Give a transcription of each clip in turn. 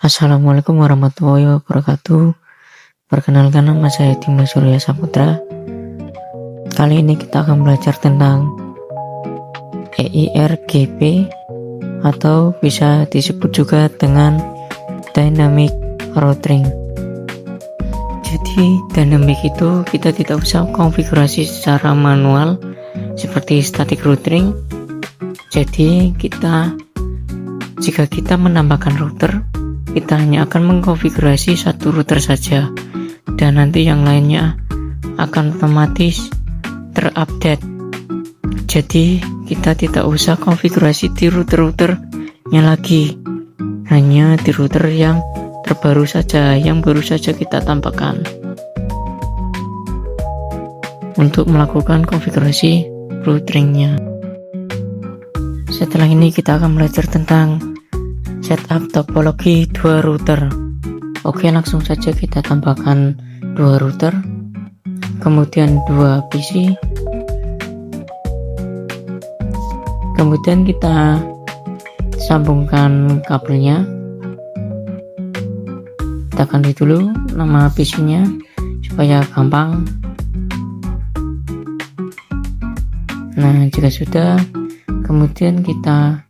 Assalamualaikum warahmatullahi wabarakatuh. Perkenalkan, nama saya Dimas Surya Saputra. Kali ini kita akan belajar tentang EIRGB atau bisa disebut juga dengan dynamic routing. Jadi dynamic itu kita tidak usah konfigurasi secara manual seperti static routing. Jadi jika kita menambahkan router, kita hanya akan mengkonfigurasi satu router saja, dan nanti yang lainnya akan otomatis terupdate. Jadi kita tidak usah konfigurasi di router-routernya lagi, hanya di router yang terbaru saja, yang baru saja kita tambahkan. Untuk melakukan konfigurasi routingnya, setelah ini kita akan belajar tentang setup topologi dua router. Oke, langsung saja kita tambahkan dua router, kemudian dua PC, kemudian kita sambungkan kabelnya. Kita ganti dulu nama PC nya supaya gampang. Nah, jika sudah, kemudian kita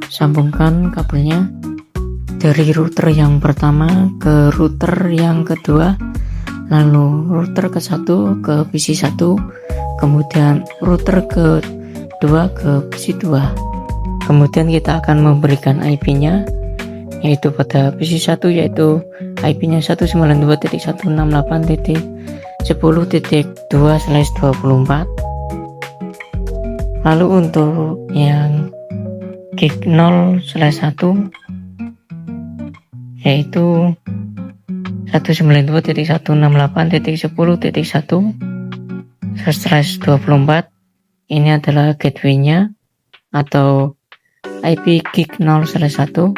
sambungkan kabelnya dari router yang pertama ke router yang kedua, lalu router ke satu ke PC 1, kemudian router kedua ke PC 2. Kemudian kita akan memberikan IP-nya, yaitu pada PC 1 yaitu IP-nya 192.168.10.2/24. Lalu untuk yang gig 0/1 yaitu 192.168.10.1/24. Ini adalah gateway-nya atau IP gig 0/1.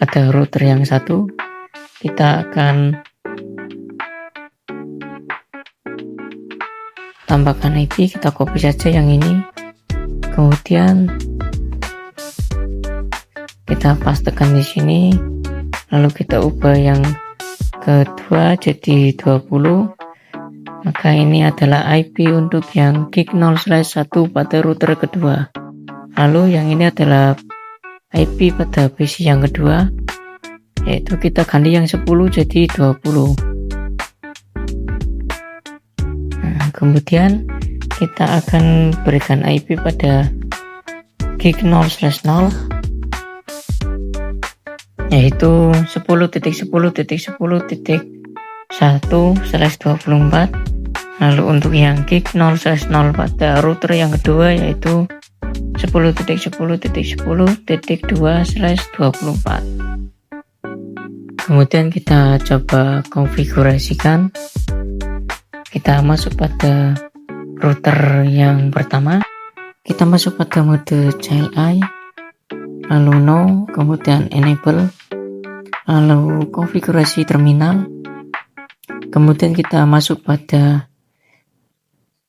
Ada router yang satu, kita akan tambahkan IP, kita copy saja yang ini, kemudian kita pastekan di sini, lalu kita ubah yang kedua jadi 20. Maka ini adalah IP untuk yang gig 0/1 pada router kedua. Lalu yang ini adalah IP pada PC yang kedua, yaitu kita ganti yang 10 jadi 20. Nah, kemudian kita akan berikan IP pada gig 0/0 yaitu 10.10.10.1/24. Lalu untuk yang gig 0/0 pada router yang kedua yaitu 10.10.10.2/24. Kemudian kita coba konfigurasikan. Kita masuk pada router yang pertama, kita masuk pada mode CLI, lalu no, kemudian enable, lalu konfigurasi terminal, kemudian kita masuk pada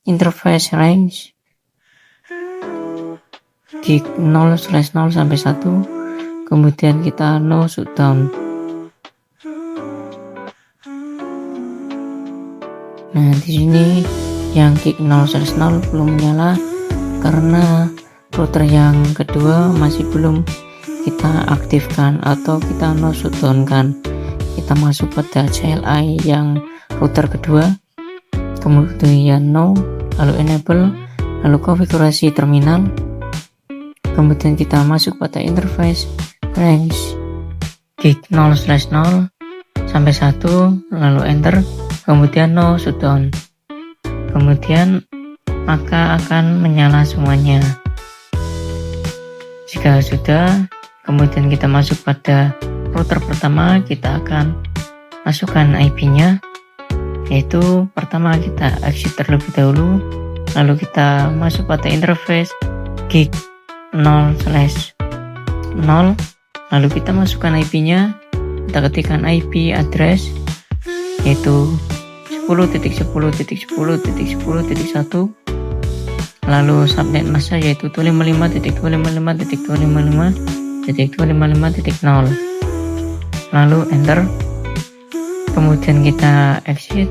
interface range gig 0/0 sampai 1, kemudian kita no shutdown. Nah, di sini yang gig 0/0 belum menyala karena router yang kedua masih belum kita aktifkan atau kita no shutdown kan. Kita masuk pada CLI yang router kedua, kemudian no, lalu enable, lalu konfigurasi terminal, kemudian kita masuk pada interface range gig 0/0 sampai 1, lalu enter, kemudian no shutdown. Kemudian maka akan menyala semuanya. Jika sudah, kemudian kita masuk pada router pertama, kita akan masukkan IP-nya, yaitu pertama kita exit terlebih dahulu, lalu kita masuk pada interface gig 0/0, lalu kita masukkan IP-nya, kita ketikkan IP address yaitu 10.10.10.10.1, lalu subnet masa yaitu 255.255.255.255.0. lalu enter, kemudian kita exit,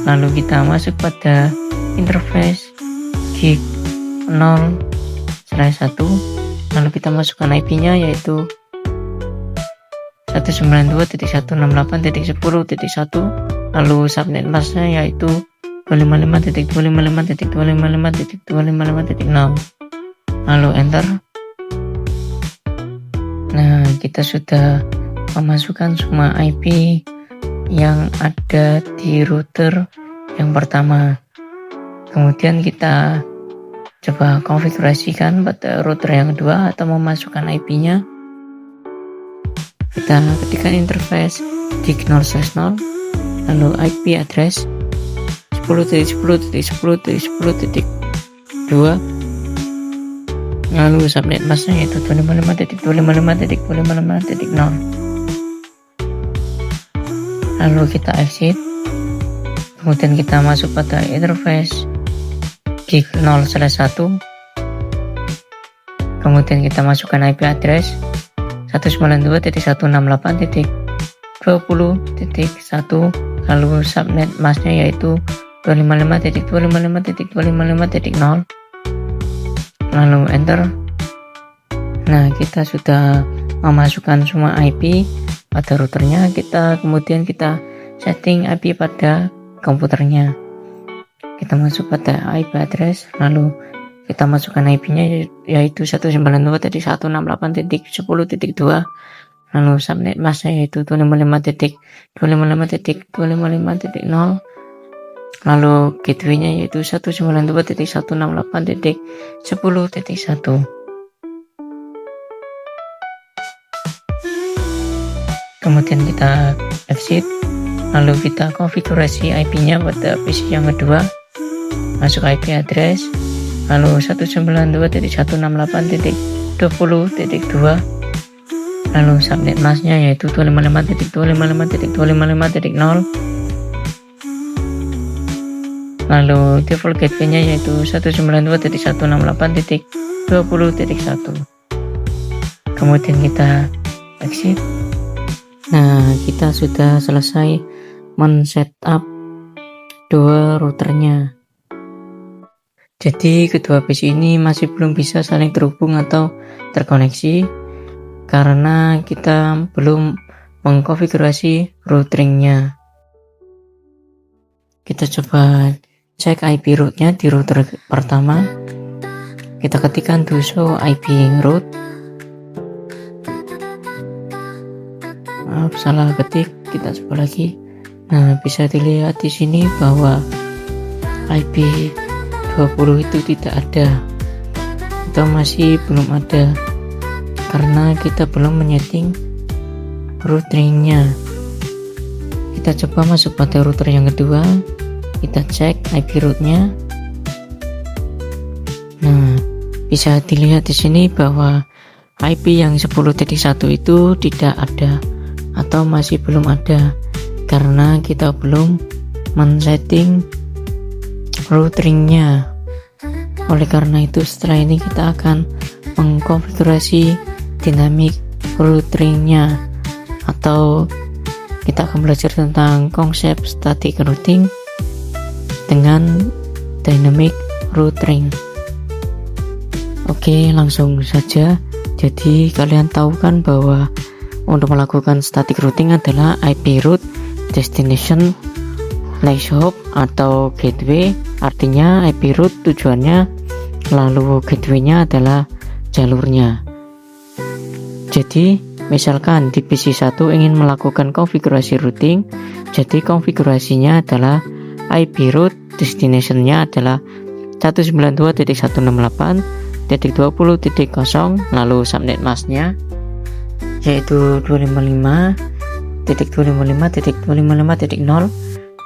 lalu kita masuk pada interface gig 0/1, lalu kita masukkan IP-nya yaitu 192.168.10.1, lalu subnet masknya yaitu 255.255.255.255.0, lalu enter. Nah, kita sudah memasukkan semua IP yang ada di router yang pertama. Kemudian kita coba konfigurasikan pada router yang kedua atau memasukkan IP-nya. Kita ketikkan interface gig 0/0, lalu IP address 10.10.10.10.2, lalu subnet masknya yaitu 255.255.255.0, lalu kita exit, kemudian kita masuk pada interface gig 0/1, kemudian kita masukkan IP address 192.168.20.1, lalu subnet masknya yaitu 255.255.255.0, lalu enter. Nah, kita sudah memasukkan semua IP pada routernya. Kemudian kita setting IP pada komputernya. Kita masuk pada IP address, lalu kita masukkan IP-nya yaitu 192.168.10.2, lalu subnet masknya yaitu 255.255.255.0, lalu gateway-nya yaitu 192.168.10.1. Kemudian kita exit, lalu kita konfigurasi IP-nya pada PC yang kedua. Masuk IP address, lalu 192.168.20.2, lalu subnet masknya yaitu 255.255.255.0, lalu default gateway-nya yaitu 192.168.20.1. Kemudian kita exit. Nah, kita sudah selesai men-setup dua routernya. Jadi kedua PC ini masih belum bisa saling terhubung atau terkoneksi karena kita belum mengkonfigurasi routingnya. Kita coba cek IP rootnya di router pertama. Kita ketikkan do show IP root. Maaf, salah ketik. Kita coba lagi. Nah, bisa dilihat di sini bahwa IP 20 itu tidak ada atau masih belum ada karena kita belum menyeting routingnya. Kita coba masuk pada router yang kedua, kita cek IP rootnya. Nah, bisa dilihat di sini bahwa IP yang 10.1 itu tidak ada atau masih belum ada karena kita belum men-setting routingnya. Oleh karena itu, setelah ini kita akan mengkonfigurasi dynamic routingnya, atau kita akan belajar tentang konsep static routing dengan dynamic routing. Oke, langsung saja. Jadi kalian tahu kan bahwa untuk melakukan static routing adalah IP root, destination, next hop atau gateway. Artinya IP root tujuannya, lalu gateway-nya adalah jalurnya. Jadi misalkan di PC 1 ingin melakukan konfigurasi routing, jadi konfigurasinya adalah IP root, destination-nya adalah 192.168.20.0, lalu subnet masknya yaitu 255.255.255.0,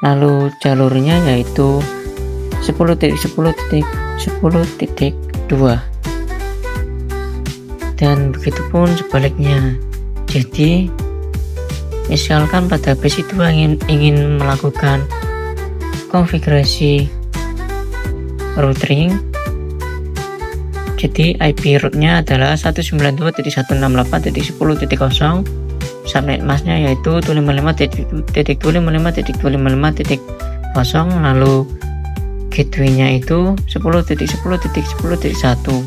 lalu jalurnya yaitu 10.10.10.2, dan begitupun sebaliknya. Jadi misalkan pada PC 2 ingin melakukan konfigurasi routing, jadi IP rootnya adalah 192.168.10.0, subnet masknya yaitu 255.255.255.0, lalu gateway-nya itu 10.10.10.1.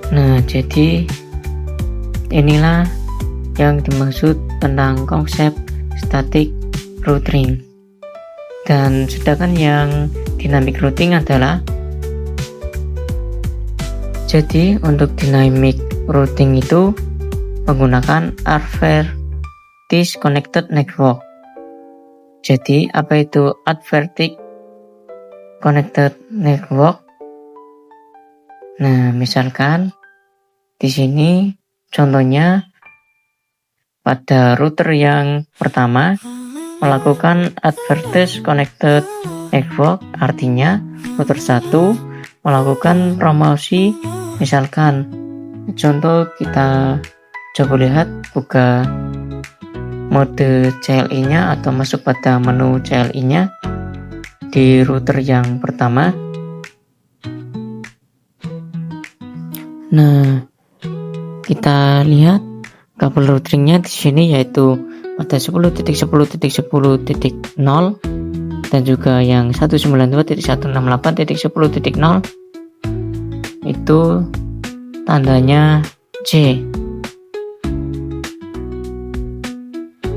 Nah, jadi inilah yang dimaksud tentang konsep static routing. Dan sedangkan yang dynamic routing adalah, jadi untuk dynamic routing itu menggunakan advertise connected network. Jadi apa itu advertise connected network? Nah, misalkan di sini contohnya pada router yang pertama melakukan advertise connected network, artinya router 1 melakukan promosi, misalkan contoh kita coba lihat, buka mode CLI nya atau masuk pada menu CLI nya di router yang pertama. Nah, kita lihat kabel routingnya di sini yaitu pada 10.10.10.0 dan juga yang 192.168.10.0 itu tandanya C.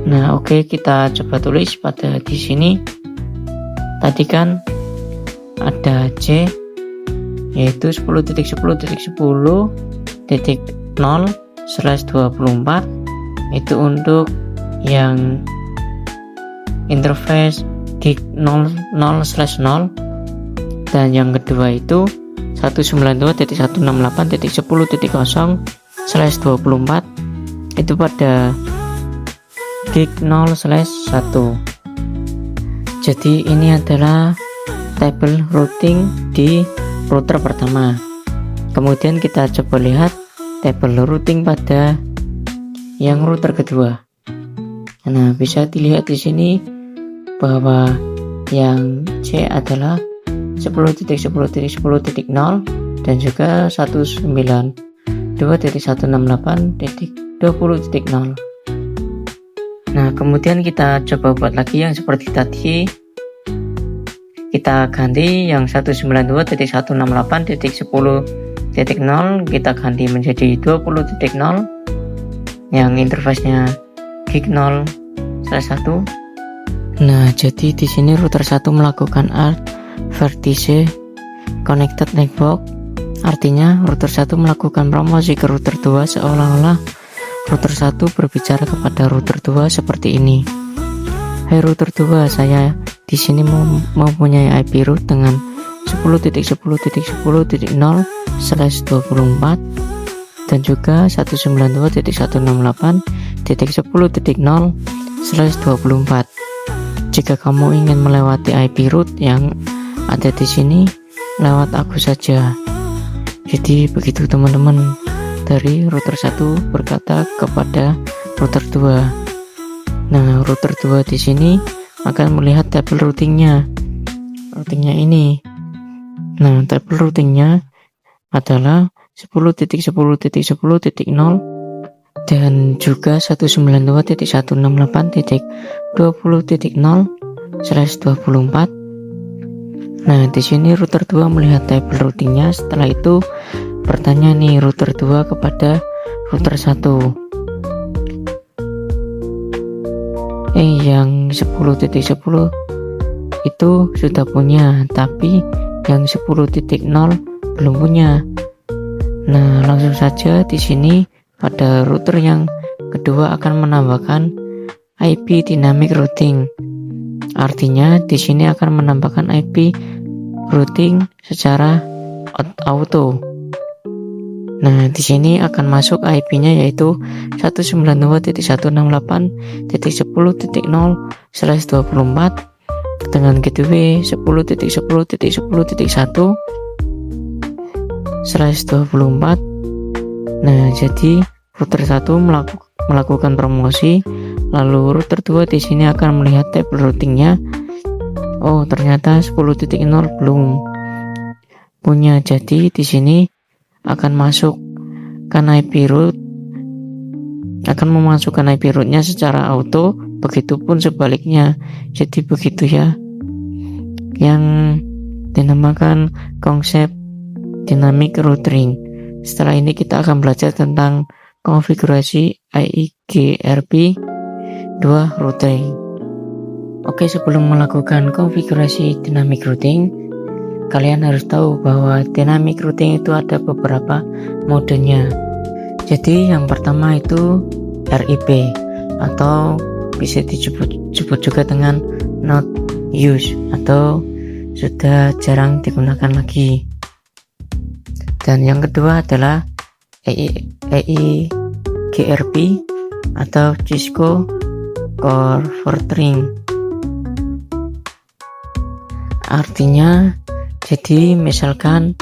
Nah, oke, kita coba tulis pada di sini. Tadi kan ada C yaitu 10.10.10.0/24 itu untuk yang interface gig 00/0, dan yang kedua itu 192.168.10.0/24 itu pada gig 0/1. Jadi ini adalah tabel routing di router pertama. Kemudian kita coba lihat tabel routing pada yang router kedua. Nah, bisa dilihat di sini bahwa yang C adalah 10.10.10.0 dan juga 192.168.20.0. Nah, kemudian kita coba buat lagi yang seperti tadi. Kita ganti yang 192.168.10.0 kita ganti menjadi 20.0 yang interface-nya gig 0/1. Nah, jadi di sini router 1 melakukan advertise connected network, artinya router 1 melakukan promosi ke router 2 seolah-olah router 1 berbicara kepada router 2 seperti ini. Hai router 2, saya di sini mempunyai IP root dengan 10.10.10.0/24 dan juga 192.168.10.0/24. Jika kamu ingin melewati IP root yang ada di sini, lewat aku saja. Jadi begitu teman-teman, dari router 1 berkata kepada router 2. Nah, router 2 di sini akan melihat tabel routingnya ini. Nah, tabel routingnya adalah 10.10.10.0 dan juga 192.168.20.0/24. Nah, di sini router 2 melihat tabel routingnya. Setelah itu bertanya nih router 2 kepada router 1. Yang 10.10 itu sudah punya, tapi yang 10.0 belum punya. Nah, langsung saja di sini pada router yang kedua akan menambahkan IP dynamic routing. Artinya di sini akan menambahkan IP routing secara auto. Nah, di sini akan masuk IP-nya yaitu 192.168.10.0/24 dengan gateway 10.10.10.1/24. Nah, jadi router 1 melakukan promosi, lalu router 2 di sini akan melihat tabel routingnya. Oh, ternyata 10.0 belum punya. Jadi di sini akan masuk kan IP root akan memasukkan IP rootnya secara auto, begitupun sebaliknya. Jadi begitu ya, yang dinamakan konsep dynamic routing. Setelah ini kita akan belajar tentang konfigurasi IGRP 2 routing. Oke, sebelum melakukan konfigurasi dynamic routing, kalian harus tahu bahwa dynamic routing itu ada beberapa modenya. Jadi yang pertama itu RIP atau bisa disebut juga dengan not use atau sudah jarang digunakan lagi. Dan yang kedua adalah EIGRP atau Cisco Core Filtering. Artinya, jadi misalkan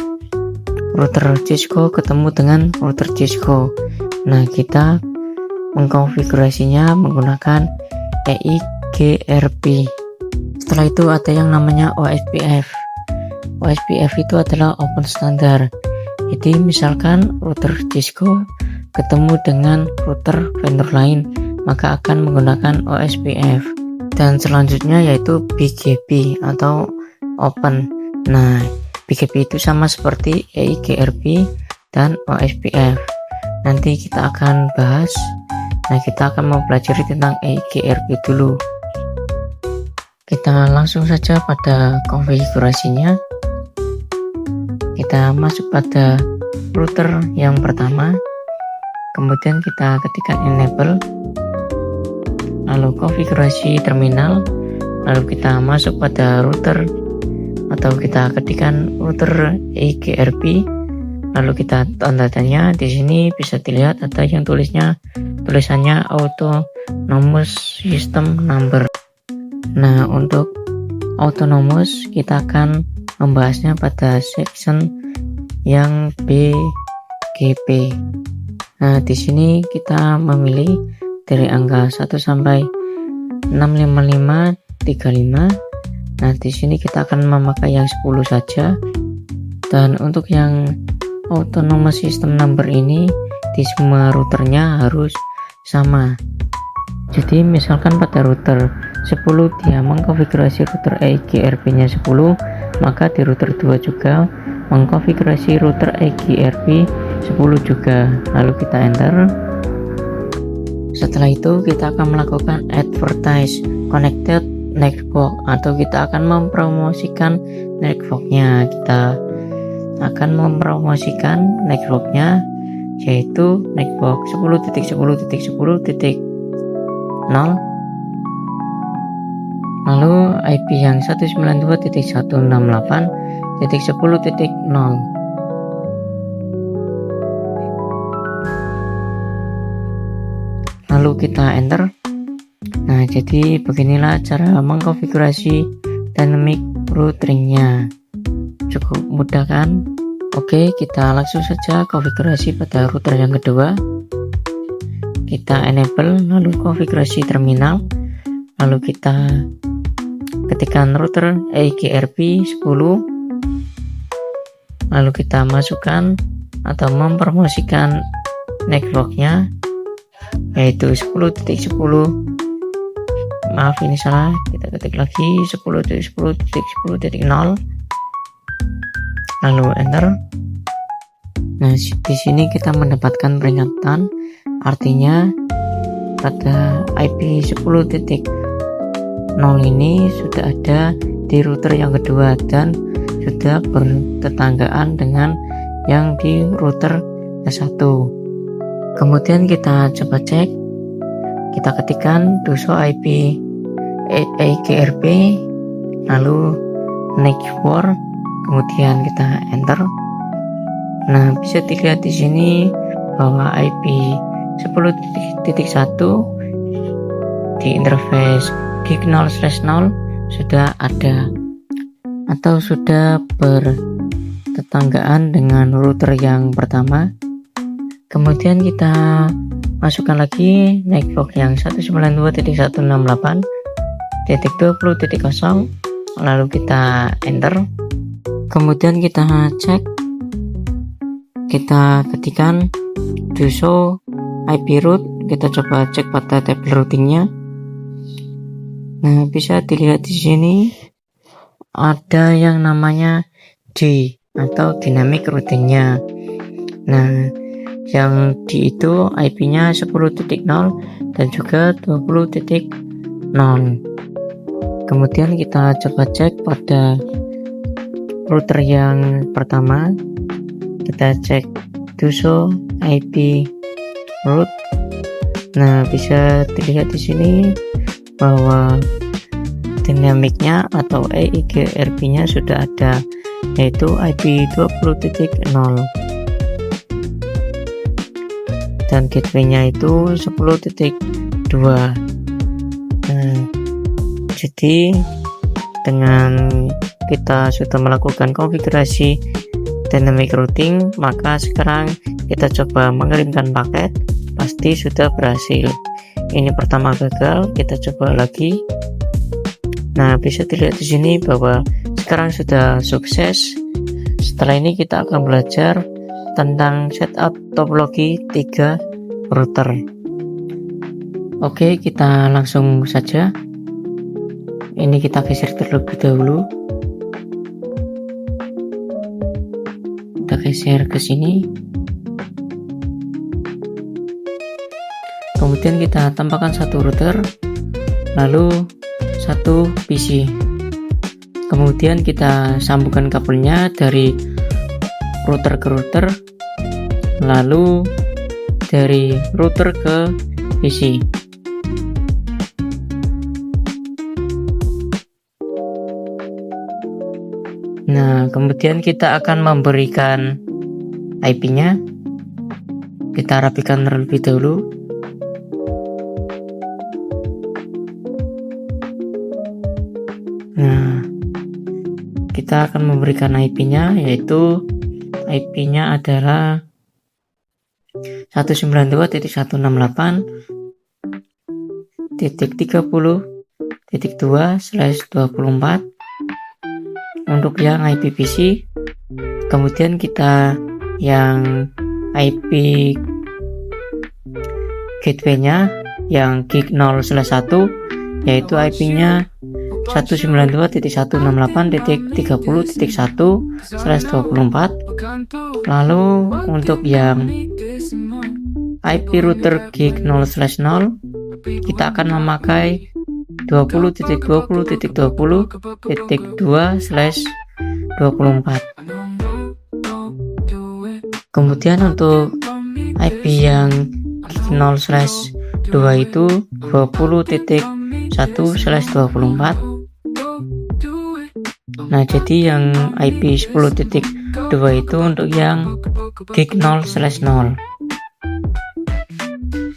router Cisco ketemu dengan router Cisco, nah kita mengkonfigurasinya menggunakan EIGRP. Setelah itu ada yang namanya OSPF. OSPF itu adalah open standard. Jadi misalkan router Cisco ketemu dengan router vendor lain, maka akan menggunakan OSPF. Dan selanjutnya yaitu BGP atau open. Nah, BGP itu sama seperti EIGRP dan OSPF. Nanti kita akan bahas. Nah, kita akan mempelajari tentang EIGRP dulu. Kita langsung saja pada konfigurasinya. Kita masuk pada router yang pertama, kemudian kita ketikkan enable, lalu konfigurasi terminal, lalu kita masuk pada router atau kita ketikkan router EIGRP, lalu kita tanda tanya. Di sini bisa dilihat ada yang tulisannya autonomous system number. Nah, untuk autonomous kita akan membahasnya pada section yang BGP. Nah, di sini kita memilih dari angka 1 sampai 65535. Nah, di sini kita akan memakai yang 10 saja. Dan untuk yang autonomous system number ini di semua routernya harus sama. Jadi misalkan pada router 10 dia mengkonfigurasi router EIGRP nya 10, maka di router 2 juga mengkonfigurasi router EIGRP 10 juga. Lalu kita enter. Setelah itu kita akan melakukan advertise connected network atau kita akan mempromosikan networknya. Kita akan mempromosikan networknya yaitu network 10.10.10.0, lalu IP yang 192.168.10.0. Lalu kita enter. Nah, jadi beginilah cara mengkonfigurasi dynamic routingnya. Cukup mudah kan? Oke, kita langsung saja konfigurasi pada router yang kedua. Kita enable, lalu konfigurasi terminal, lalu kita ketikkan router EIGRP 10, lalu kita masukkan atau mempromosikan networknya yaitu 10.10. Maaf, ini salah, kita ketik lagi 10.10.10.0, lalu enter. Nah, di sini kita mendapatkan peringatan, artinya pada IP 10.0 ini sudah ada di router yang kedua dan sudah bertetanggaan dengan yang di router S1. Kemudian kita coba cek, kita ketikkan do show IP EIGRP, lalu network, kemudian kita enter. Nah, bisa dilihat di sini bahwa IP 10.1 di interface gig 0/0 sudah ada atau sudah bertetanggaan dengan router yang pertama. Kemudian kita masukkan lagi network yang 192.168.20.0, lalu kita enter. Kemudian kita cek, kita ketikkan do show IP route kita coba cek pada tabel routingnya. Nah, bisa dilihat di sini ada yang namanya D atau dynamic routingnya. Nah, yang D itu IP-nya 10.0 dan juga 20.0. Kemudian kita coba cek pada router yang pertama. Kita cek Duso IP route. Nah, bisa dilihat di sini bahwa dinamiknya atau EIGRP-nya sudah ada, yaitu IP 20.0 dan gateway-nya itu 10.2. Nah, jadi dengan kita sudah melakukan konfigurasi dynamic routing, maka sekarang kita coba mengirimkan paket, pasti sudah berhasil. Ini pertama gagal, kita coba lagi. Nah, bisa dilihat di sini bahwa sekarang sudah sukses. Setelah ini kita akan belajar tentang setup topologi 3 router. Oke, kita langsung saja. Ini kita geser terlebih dahulu. Kita geser ke sini. Kemudian kita tambahkan satu router, lalu satu PC. Kemudian kita sambungkan kabelnya dari router ke router, lalu dari router ke PC. Nah, kemudian kita akan memberikan IP-nya. Kita rapikan terlebih dahulu. Nah, kita akan memberikan IP-nya, yaitu IP-nya adalah 192.168.30.2/24 untuk yang IP PC. Kemudian kita yang IP gateway-nya yang gig 0/1, yaitu IP-nya 192.168.30.1/24. Lalu untuk yang IP router gig 0/0, kita akan memakai 20.20.20.2/24. Kemudian untuk IP yang 0/2 itu 20.1/24. Nah, jadi yang IP 10.2 itu untuk yang gig 0/0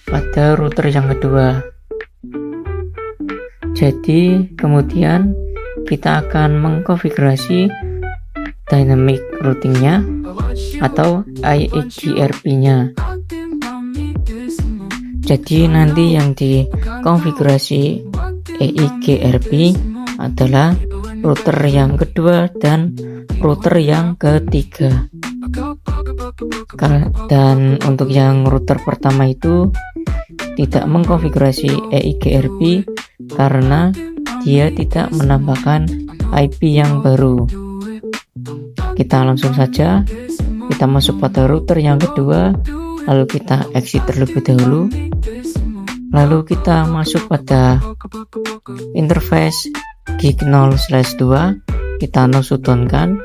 pada router yang kedua. Jadi kemudian kita akan mengkonfigurasi dynamic routingnya atau EIGRP-nya. Jadi nanti yang dikonfigurasi EIGRP adalah router yang kedua dan router yang ketiga. Dan untuk yang router pertama itu tidak mengkonfigurasi EIGRP karena dia tidak menambahkan IP yang baru. Kita langsung saja, kita masuk pada router yang kedua, lalu kita exit terlebih dahulu, lalu kita masuk pada interface gig 0/2, kita no shutdown-kan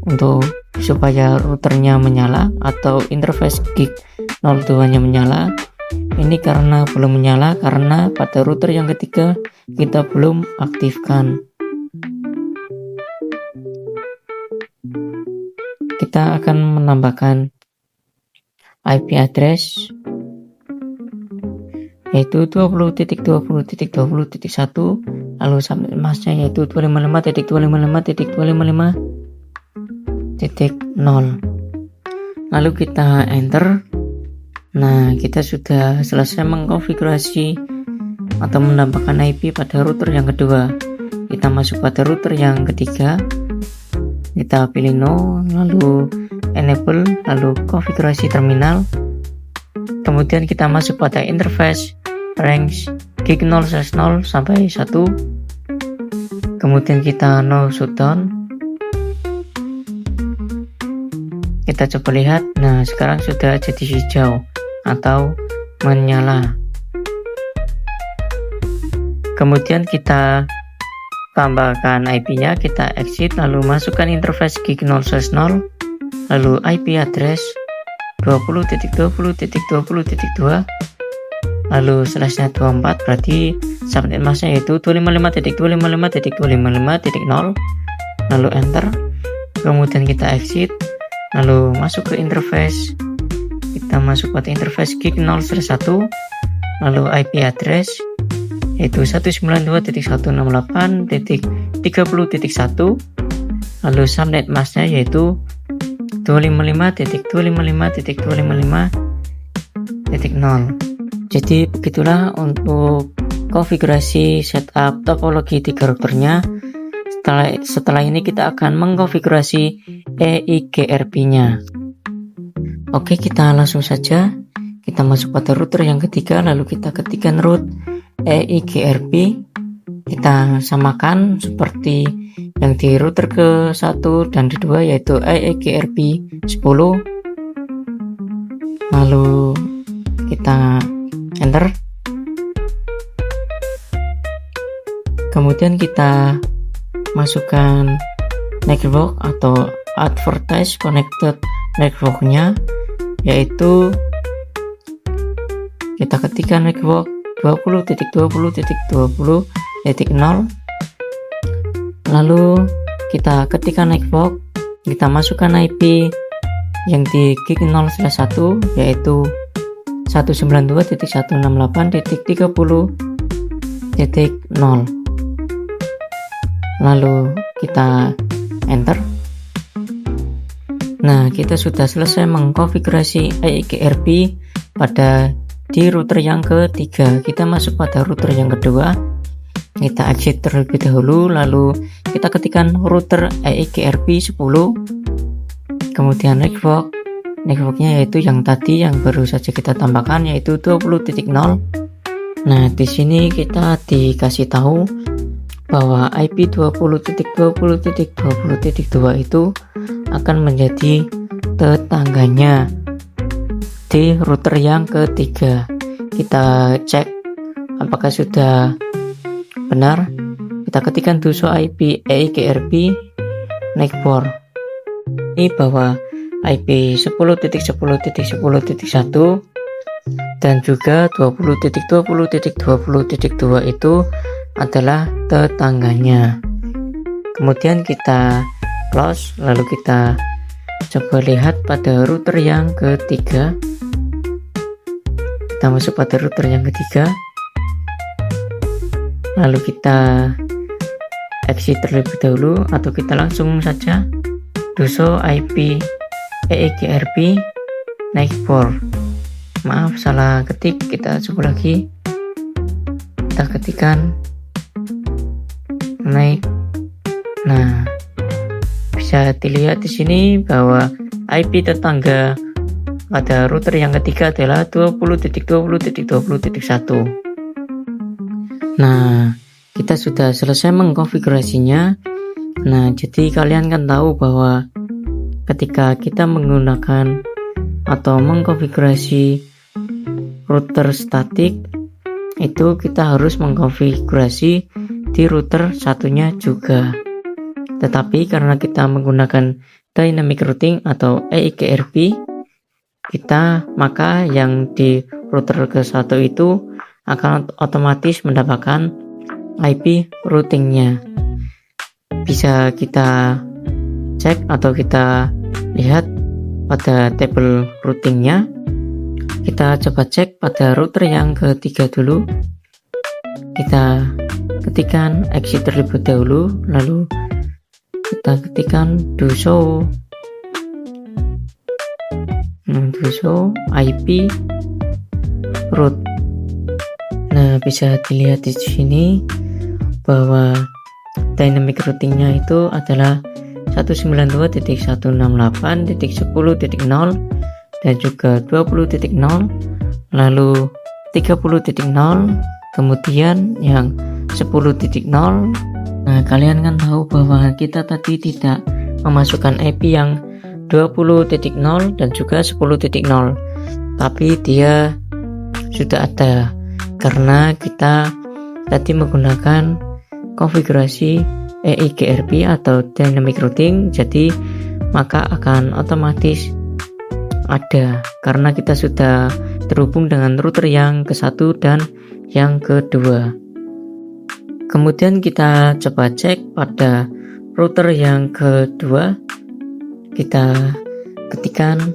untuk supaya routernya menyala atau interface gig 02 nya menyala. Ini karena belum menyala karena pada router yang ketiga kita belum aktifkan. Kita akan menambahkan IP address yaitu 20.20.20.1, lalu subnet masknya yaitu 255.255.255.0. lalu kita enter. Nah, kita sudah selesai mengkonfigurasi atau menambahkan IP pada router yang kedua. Kita masuk pada router yang ketiga, kita pilih no, lalu enable, lalu konfigurasi terminal. Kemudian kita masuk pada interface range gig 0/0 sampai 1. Kemudian kita no shutdown. Kita coba lihat. Nah, sekarang sudah jadi hijau atau menyala. Kemudian kita tambahkan IP-nya, kita exit, lalu masukkan interface gig 0/0, lalu IP address 20.20.20.2, lalu /nya 24, berarti subnet masknya yaitu 255.255.255.0, lalu enter. Kemudian kita exit, lalu masuk ke interface, kita masuk pada interface gig 0/1, lalu IP address yaitu 192.168.30.1, lalu subnet masknya yaitu 255.255.255.0. Jadi begitulah untuk konfigurasi setup topologi 3 routernya. Setelah ini kita akan mengkonfigurasi EIGRP-nya. Oke, kita langsung saja. Kita masuk pada router yang ketiga, lalu kita ketikkan root EIGRP. Kita samakan seperti yang di router ke-1 dan ke-2, yaitu EIGRP 10. Lalu kita enter. Kemudian kita masukkan network atau advertise connected networknya, yaitu kita ketikkan network 20.20.20.0, lalu kita ketikkan network, kita masukkan IP yang di gig 0/1 yaitu 192.168.30.0, lalu kita enter. Nah, kita sudah selesai mengkonfigurasi EIGRP pada di router yang ketiga. Kita masuk pada router yang kedua, kita exit terlebih dahulu, lalu kita ketikkan router EIGRP 10, kemudian networknya yaitu yang tadi yang baru saja kita tambahkan, yaitu 20.0. Nah, di sini kita dikasih tahu bahwa IP 20.20.20.2 itu akan menjadi tetangganya di router yang ketiga. Kita cek apakah sudah benar. Kita ketikkan do-show IP EIGRP network. Ini bahwa IP 10.10.10.1 dan juga 20.20.20.2 itu adalah tetangganya. Kemudian kita close, lalu kita coba lihat pada router yang ketiga. Kita masuk pada router yang ketiga, lalu kita exit terlebih dahulu, atau kita langsung saja do-show IP EIGRP network. Maaf, salah ketik. Kita coba lagi. Kita ketikkan naik. Nah, bisa dilihat di sini bahwa IP tetangga pada router yang ketiga adalah 20.20.20.1. Nah, kita sudah selesai mengkonfigurasinya. Nah, jadi kalian kan tahu bahwa ketika kita menggunakan atau mengkonfigurasi router statik, itu kita harus mengkonfigurasi di router satunya juga. Tetapi karena kita menggunakan dynamic routing atau EIGRP, maka yang di router ke-1 itu akan otomatis mendapatkan IP routingnya. Bisa kita cek atau kita lihat pada tabel routingnya. Kita coba cek pada router yang ketiga dulu. Kita ketikkan exit terlebih dahulu, lalu kita ketikkan do-show IP route. Nah, bisa dilihat di sini bahwa dynamic routingnya itu adalah 192.168.10.0 dan juga 20.0, lalu 30.0, kemudian yang 10.0. Nah, kalian kan tahu bahwa kita tadi tidak memasukkan IP yang 20.0 dan juga 10.0, tapi dia sudah ada karena kita tadi menggunakan konfigurasi EIGRP atau Dynamic Routing, jadi maka akan otomatis ada karena kita sudah terhubung dengan router yang ke-1 dan yang kedua. Kemudian kita coba cek pada router yang kedua, kita ketikkan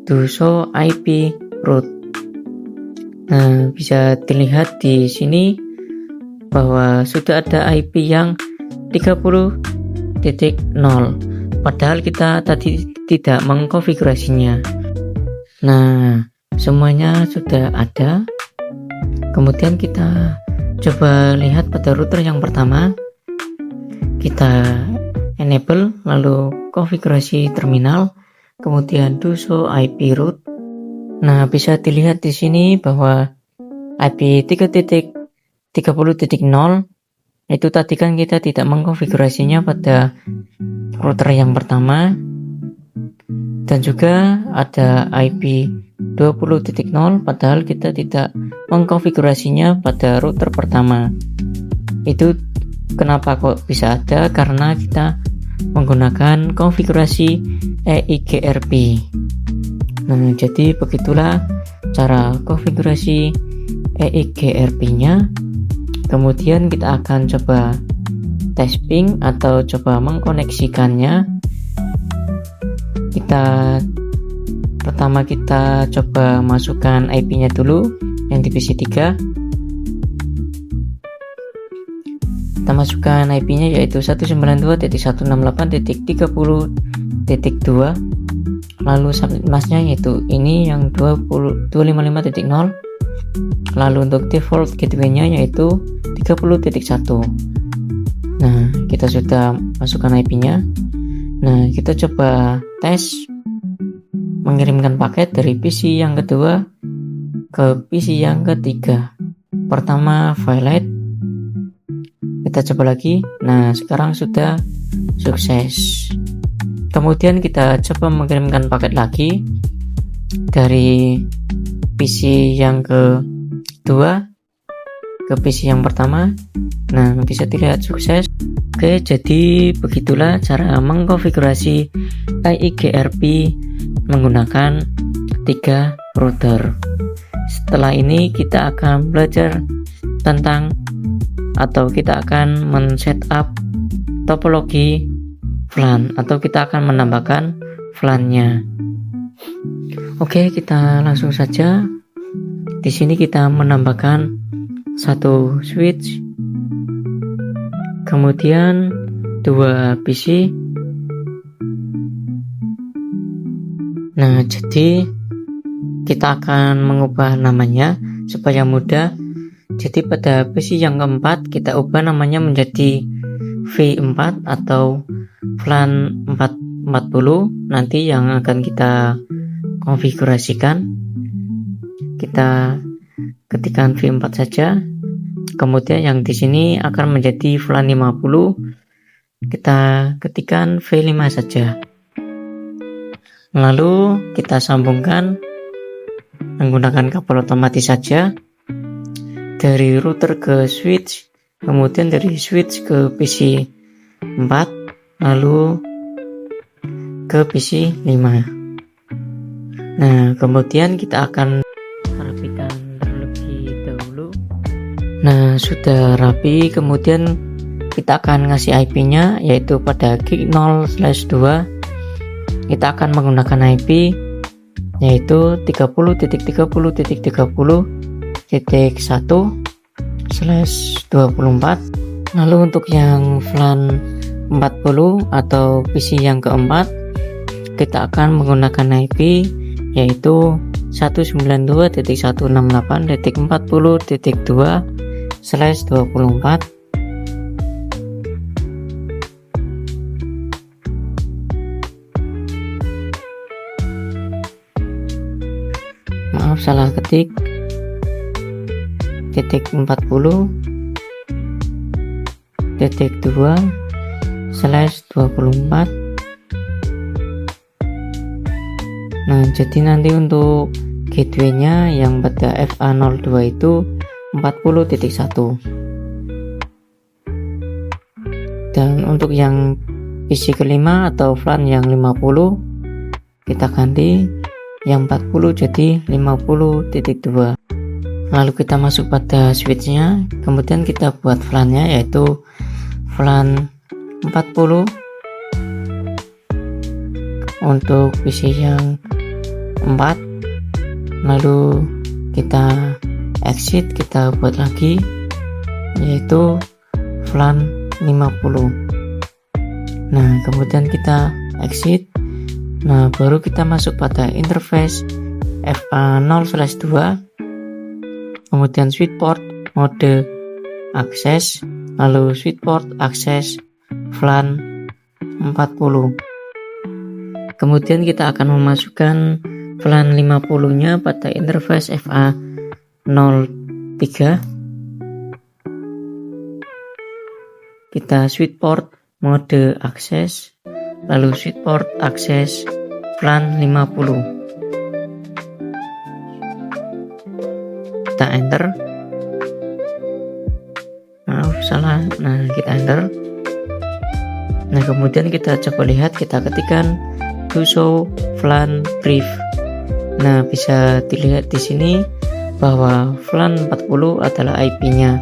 to show IP route. Nah, bisa dilihat di sini bahwa sudah ada IP yang 30.0, padahal kita tadi tidak mengkonfigurasinya. Nah, semuanya sudah ada. Kemudian kita coba lihat pada router yang pertama, kita enable, lalu konfigurasi terminal, kemudian do show IP route. Nah, bisa dilihat di sini bahwa IP 3.30.0 itu tadi kan kita tidak mengkonfigurasinya pada router yang pertama, dan juga ada IP 20.0 padahal kita tidak mengkonfigurasinya pada router pertama. Itu kenapa kok bisa ada, karena kita menggunakan konfigurasi EIGRP. Nah, jadi begitulah cara konfigurasi EIGRP-nya. Kemudian kita akan coba testing atau coba mengkoneksikannya. Pertama kita coba masukkan IP-nya dulu yang di PC 3. Kita masukkan IP-nya yaitu 192.168.30.2, lalu subnet masknya yaitu ini yang 255.0, lalu untuk default gateway-nya yaitu 30.1. Nah, kita sudah masukkan IP-nya. Nah, kita coba tes mengirimkan paket dari PC yang kedua ke PC yang ketiga. Pertama violet, kita coba lagi. Nah, sekarang sudah sukses. Kemudian kita coba mengirimkan paket lagi dari PC yang kedua ke PC yang pertama. Nah, bisa dilihat sukses. Oke, jadi begitulah cara mengkonfigurasi EIGRP menggunakan 3 router. Setelah ini kita akan belajar tentang atau kita akan men-setup topologi VLAN atau kita akan menambahkan VLAN-nya. Oke, kita langsung saja. Di sini kita menambahkan satu switch, kemudian 2 PC. Nah, jadi kita akan mengubah namanya supaya mudah. Jadi pada PC yang keempat kita ubah namanya menjadi V4 atau VLAN 440 nanti yang akan kita konfigurasikan. Kita ketikkan V4 saja. Kemudian yang di sini akan menjadi VLAN 50. Kita ketikkan V5 saja. Lalu kita sambungkan menggunakan kabel otomatis saja dari router ke switch, kemudian dari switch ke PC 4, lalu ke PC 5. Nah, kemudian kita akan rapikan terlebih dahulu. Nah, sudah rapi, kemudian kita akan ngasih IP-nya yaitu pada gig 0/2. Kita akan menggunakan IP yaitu 30.30.30.1/24. Lalu untuk yang VLAN 40 atau PC yang keempat kita akan menggunakan IP yaitu 192.168.40.2/24. salah ketik, titik 40 titik 2/24. Nah, jadi nanti untuk gateway-nya yang pada FA02 itu 40.1. Dan untuk yang PC kelima atau VLAN yang 50, kita ganti yang 40 jadi 50.2. Lalu kita masuk pada switch-nya, kemudian kita buat VLAN-nya yaitu VLAN 40 untuk PC yang 4. Lalu kita exit, kita buat lagi yaitu VLAN 50. Nah, kemudian kita exit. Nah, baru kita masuk pada interface FA0/2, kemudian switch port mode akses, lalu switch port akses VLAN 40. Kemudian kita akan memasukkan VLAN 50 nya pada interface FA03. Kita switch port mode akses, lalu switch port akses VLAN 50. Kita enter. Maaf, salah. Nah, kita enter. Nah, kemudian kita coba lihat, kita ketikkan to show VLAN brief. Nah, bisa dilihat di sini bahwa VLAN 40 adalah IP-nya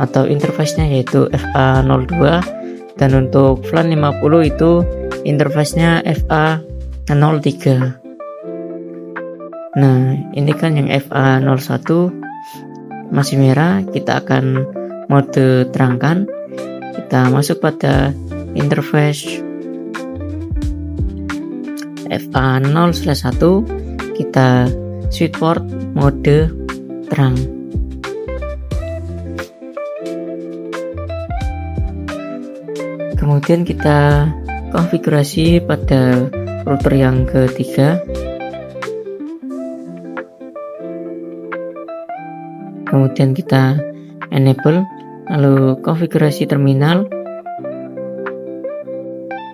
atau interface-nya yaitu FA02, dan untuk VLAN 50 itu interface-nya FA03. Nah, ini kan yang FA01 masih merah, kita akan mode terangkan. Kita masuk pada interface FA0/1, kita switch port mode terang. Kemudian kita konfigurasi pada router yang ketiga. Kemudian kita enable, lalu konfigurasi terminal.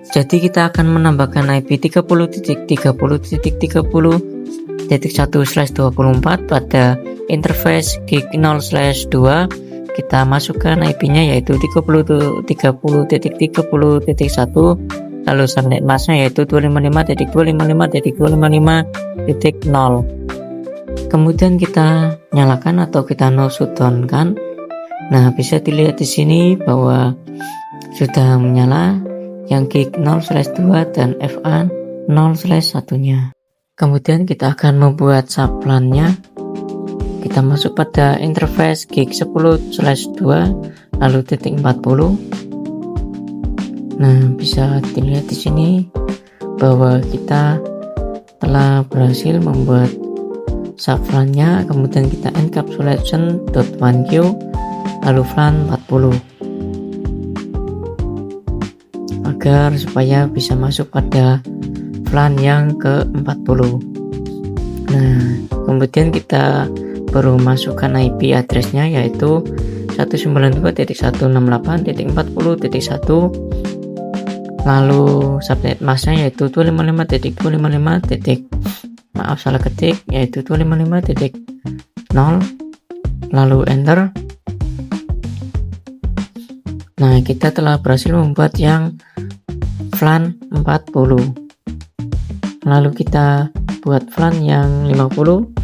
Jadi kita akan menambahkan IP 30.30.30.1/24 pada interface gig 0/2. Kita masukkan IP-nya yaitu 30.30.30.1, lalu subnet mask-nya yaitu 255.255.255.0. Kemudian kita nyalakan atau kita no shutdown kan. Nah, bisa dilihat di sini bahwa sudah menyala yang gig 0/2 dan FA0/1-nya. Kemudian kita akan membuat subplan-nya. Kita masuk pada interface gig 10/2, lalu titik 40. Nah, bisa dilihat di sini bahwa kita telah berhasil membuat subplan-nya. Kemudian kita encapsulation.1q, lalu VLAN 40, agar supaya bisa masuk pada VLAN yang ke-40. Nah, kemudian kita baru masukkan IP address-nya yaitu 192.168.40.1, lalu subnet mask-nya yaitu 255.255. Maaf, salah ketik, yaitu 255.0, lalu enter. Nah, kita telah berhasil membuat yang VLAN 40. Lalu kita buat VLAN yang 50.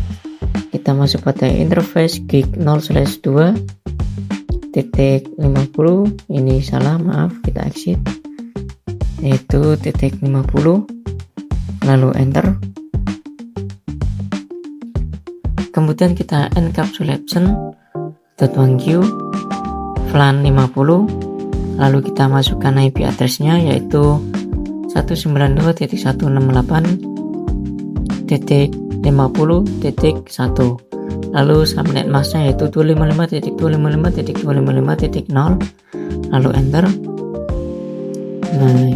Kita masuk pada interface gig 0/2 titik 50. Ini salah, maaf, kita exit, yaitu titik 50, lalu enter. Kemudian kita encapsulation.1q VLAN 50, lalu kita masukkan IP address-nya yaitu 192.168.50.1, lalu subnet mask-nya yaitu 255.255.255.0, lalu enter. Nah,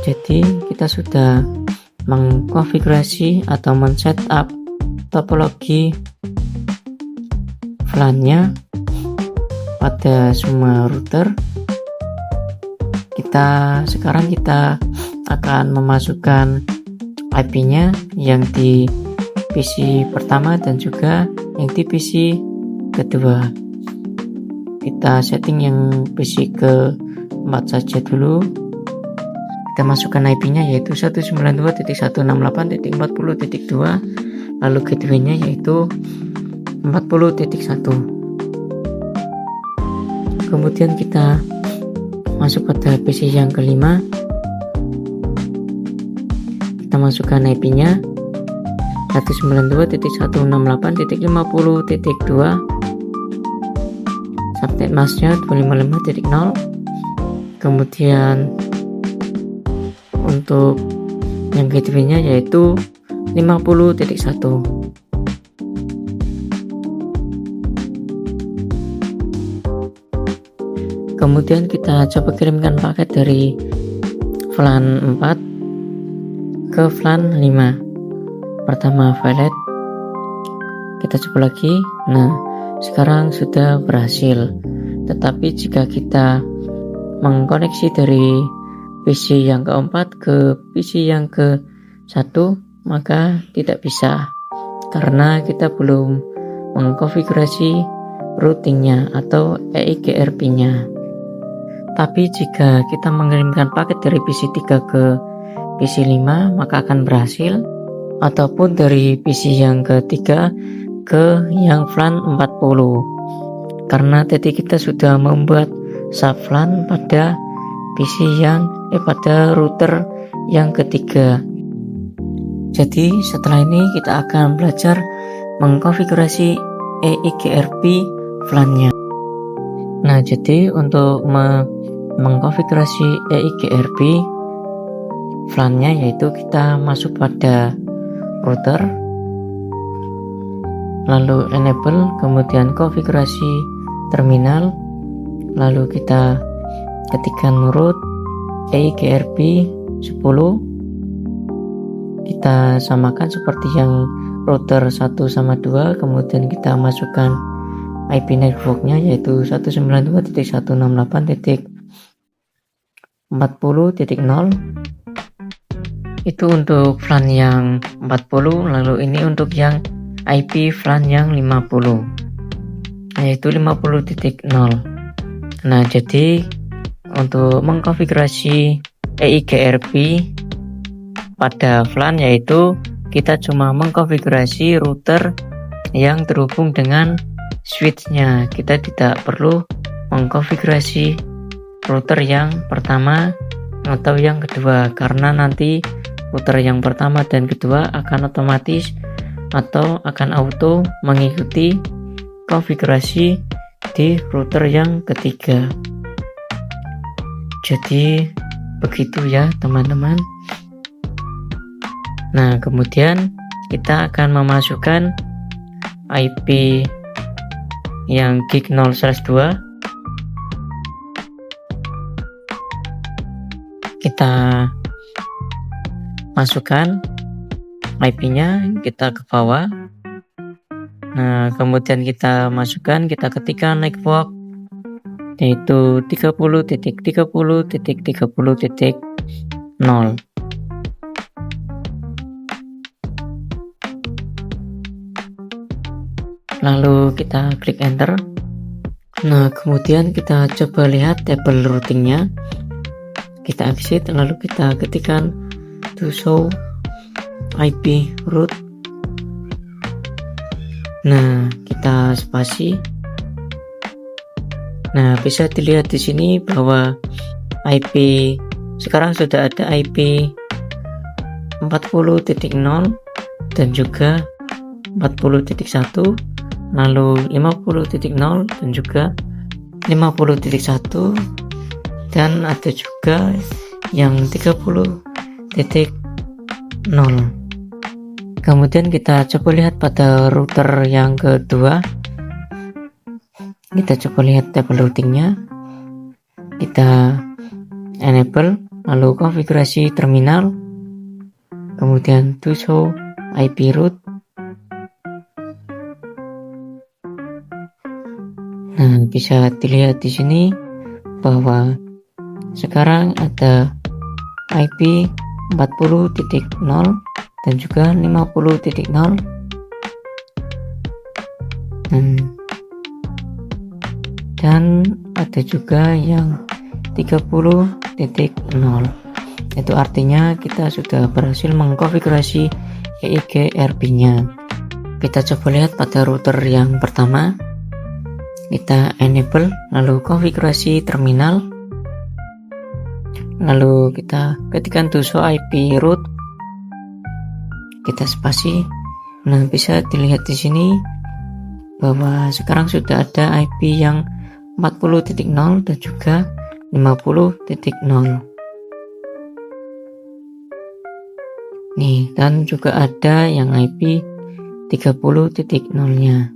jadi kita sudah mengkonfigurasi atau men-setup topologi VLAN-nya pada semua router. Sekarang kita akan memasukkan IP-nya yang di PC pertama dan juga yang di PC kedua. Kita setting yang PC ke-4 saja dulu. Kita masukkan IP-nya yaitu 192.168.40.2, lalu gateway-nya yaitu 40.1. Kemudian kita masuk pada PC yang kelima. Kita masukkan IP-nya 192.168.50.2, subnet masknya 255.0. Kemudian untuk yang gateway-nya yaitu 50.1. Kemudian kita coba kirimkan paket dari VLAN 4 ke VLAN 5. Pertama violet, kita coba lagi. Nah, sekarang sudah berhasil. Tetapi jika kita mengkoneksi dari PC yang keempat ke PC yang ke-1, maka tidak bisa karena kita belum mengkonfigurasi routingnya atau EIGRP-nya. Tapi jika kita mengirimkan paket dari PC 3 ke PC 5, maka akan berhasil, ataupun dari PC yang ketiga ke yang VLAN 40, karena TT kita sudah membuat sub VLAN pada pada router yang ketiga. Jadi setelah ini kita akan belajar mengkonfigurasi EIGRP VLAN-nya. Nah, jadi untuk mengkonfigurasi EIGRP VLAN-nya yaitu kita masuk pada router, lalu enable, kemudian konfigurasi terminal, lalu kita ketikkan root EIGRP 10. Kita samakan seperti yang router 1 sama 2, kemudian kita masukkan IP networknya yaitu 192.168.40.0. Itu untuk VLAN yang 40, lalu ini untuk yang IP VLAN yang 50 yaitu 50.0. Nah, jadi untuk mengkonfigurasi EIGRP pada VLAN yaitu kita cuma mengkonfigurasi router yang terhubung dengan switch-nya. Kita tidak perlu mengkonfigurasi router yang pertama atau yang kedua, karena nanti router yang pertama dan kedua akan otomatis atau akan auto mengikuti konfigurasi di router yang ketiga. Jadi begitu ya teman-teman. Nah, kemudian kita akan memasukkan IP yang gig 0/2. Kita masukkan IP-nya, kita ke bawah. Nah, kemudian kita masukkan, kita ketikkan network yaitu 30.30.30.0. Lalu kita klik enter. Nah, kemudian kita coba lihat tabel routingnya. Kita exit, lalu kita ketikkan to show IP route. Nah, kita spasi. Nah, bisa dilihat di sini bahwa IP sekarang sudah ada IP 40.0 dan juga 40.1, lalu 50.0 dan juga 50.1, dan ada juga yang 30.0. Kemudian kita coba lihat pada router yang kedua. Kita coba lihat tabel routingnya. Kita enable, lalu konfigurasi terminal, kemudian to show IP route. Nah, bisa dilihat di sini bahwa sekarang ada IP 40.0 dan juga 50.0. Dan ada juga yang 30.0. Itu artinya kita sudah berhasil mengkonfigurasi EIGRP nya. Kita coba lihat pada router yang pertama. Kita enable, lalu konfigurasi terminal, lalu kita ketikkan to show IP route, kita spasi. Nah, bisa dilihat di sini bahwa sekarang sudah ada IP yang 40.0 dan juga 50.0. Nih, dan juga ada yang IP 30.0-nya.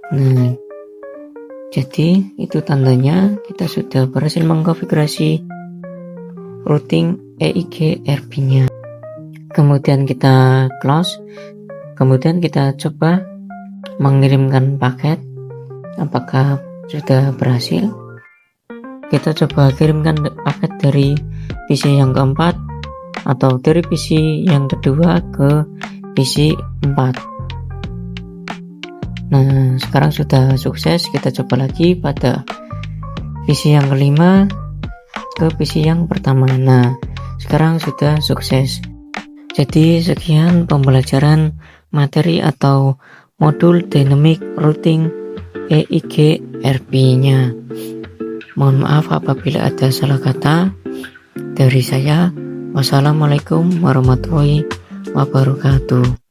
Nah, jadi itu tandanya kita sudah berhasil mengkonfigurasi routing EIGRP-nya. Kemudian kita close, kemudian kita coba mengirimkan paket. Apakah sudah berhasil? Kita coba kirimkan paket dari PC yang keempat atau dari PC yang kedua ke PC 4. Nah, sekarang sudah sukses. Kita coba lagi pada PC yang kelima ke PC yang pertama. Nah, sekarang sudah sukses. Jadi sekian pembelajaran materi atau modul dynamic routing EIGRP-nya. Mohon maaf apabila ada salah kata dari saya. Wassalamualaikum warahmatullahi wabarakatuh.